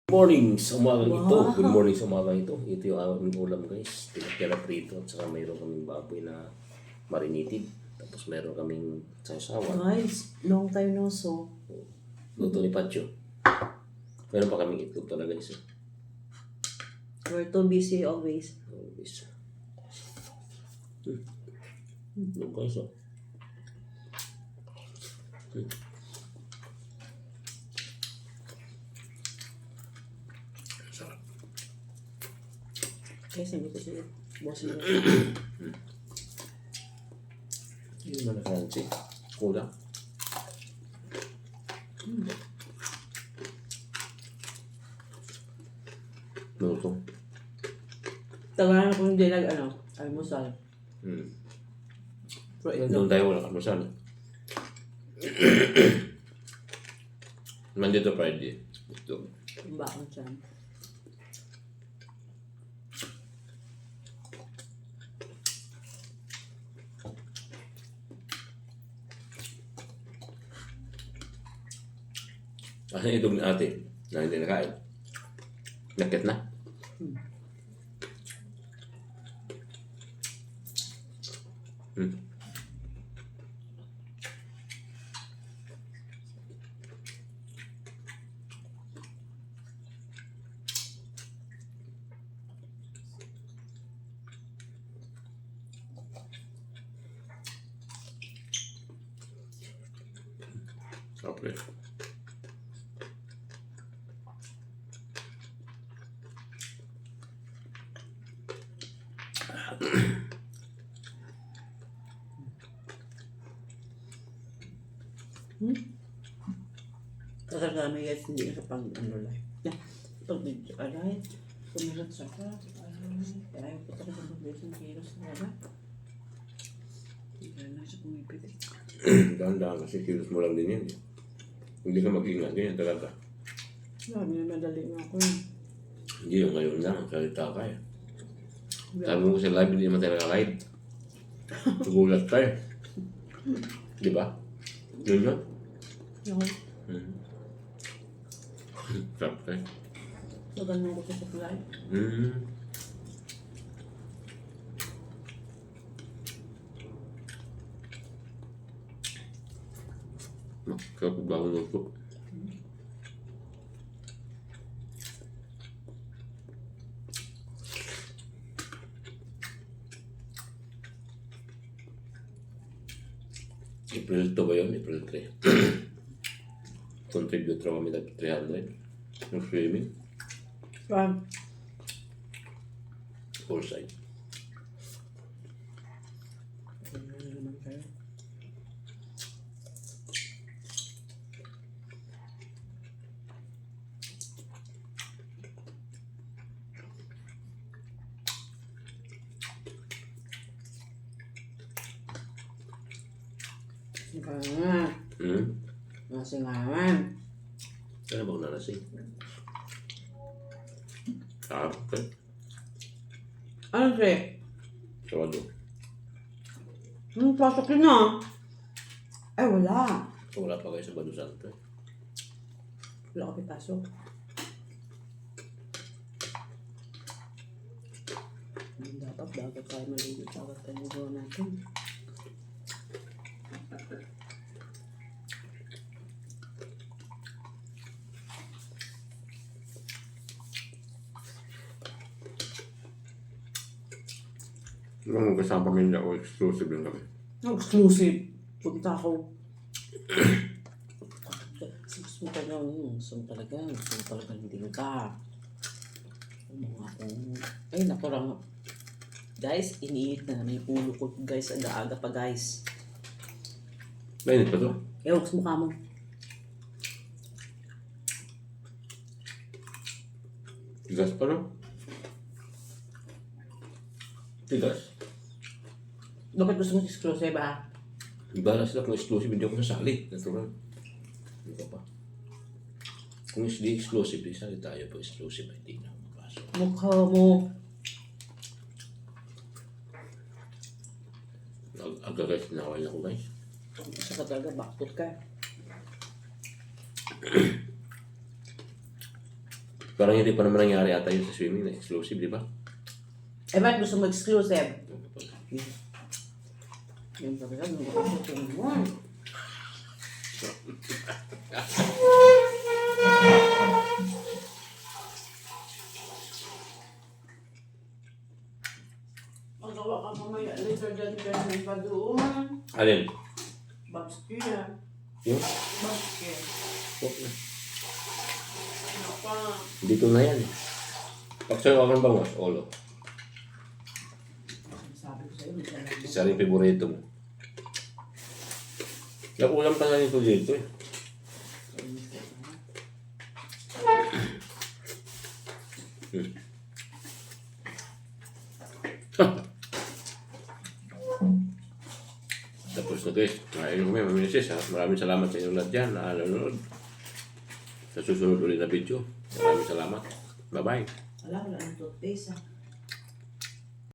Morning sa umagang ito. Wow. Good morning sa umagang ito. Ito yung aming ulam guys. Tilapia prito at saka mayroon kaming baboy na marinated. Tapos mayroon kaming sasawan. Guys, long time no so. Luto ni Pacho. Meron pa kaming itlog talaga guys. We're too busy always. Always. Itlog guys oh. Sarap. Guys, hindi ko siya boss mo. Hindi naman na-fancy. Kulang. Luto. Tagal na kung hindi almusal. Pero ito, Doon tayo wala kamusan. Monday to Friday. Ito. ang bakang dyan. Kasi itong ni ate na hindi nakain. Nakit na. Okay. Tagal kami guys, hindi na pang live. Pag video live, sumunod sa ka. Kaya ko talaga mag-video ng kilos na wala. Hindi na siya pumipili. Dahan-dahan kasi kilos mo lang din yan. Hindi ka mag-ingat. Ganyan talaga. May madali nga ako yun. Hindi yung ngayon lang. Salita ka eh. Sabi mo sa live, hindi naman talaga live. Gulat ka eh. Di ba? Yun yun? Okay. Sarap ka eh. Tagal mo ko sa supply. Sarap ba akong luto? April 2 ba yun? April 3. Contribute raw kami ng 300 ng swimming. Saan? Poolside. Ano naman kayo? Singaman. Singaman. Ano bang nalasing? Sarap ka. Ano siya? Sawado. Pasok yun na. Ay, wala. Wala pa kayo sa Bado Santo. Wala ko pasok. Dapat bago tayo maligo, dapat tayo gawa natin. Nung kasama kami na o exclusive lang kami. Exclusive. Punta ako. Gusto mo talaga, gusto mo talaga hindi ka. Ay, naku lang. Guys, iniit na may ulo ko. Guys, aga-aga pa guys. Mainit pa to? Ewan, gusto mo ka mo. Tigas pa no? Tigas? Bakit gusto mo exclusive ah? Iba sila kung exclusive, hindi ako sasali. Natural. Hindi ka pa. Kung hindi exclusive, di sali tayo pag exclusive, hindi na makapasok. Mukha mo. Aga guys, nakawal ako guys. Isa ka talaga, backfoot ka. Parang hindi pa naman nangyari ata yun sa swimming na exclusive, di ba? Eh, ba't gusto mo exclusive? Yung talaga, nung gusto mo. Magawa ka mamaya, later dyan ka naman pa doon. Alin? Babski yan. Yung? Babski. Huwag na. Ano pa? Dito na yan. Actually, ako ng bangos, Olo. Sabi ko sa'yo, hindi ka lang. Isa rin favorito mo. Nakulang pa nga nito dito eh. Tapos na guys, ngayon kami maminisis ha. Maraming salamat sa inyo lahat dyan na nanonood. Sa susunod ulit na video. Maraming salamat. Bye bye. Wala ng toothpaste ah.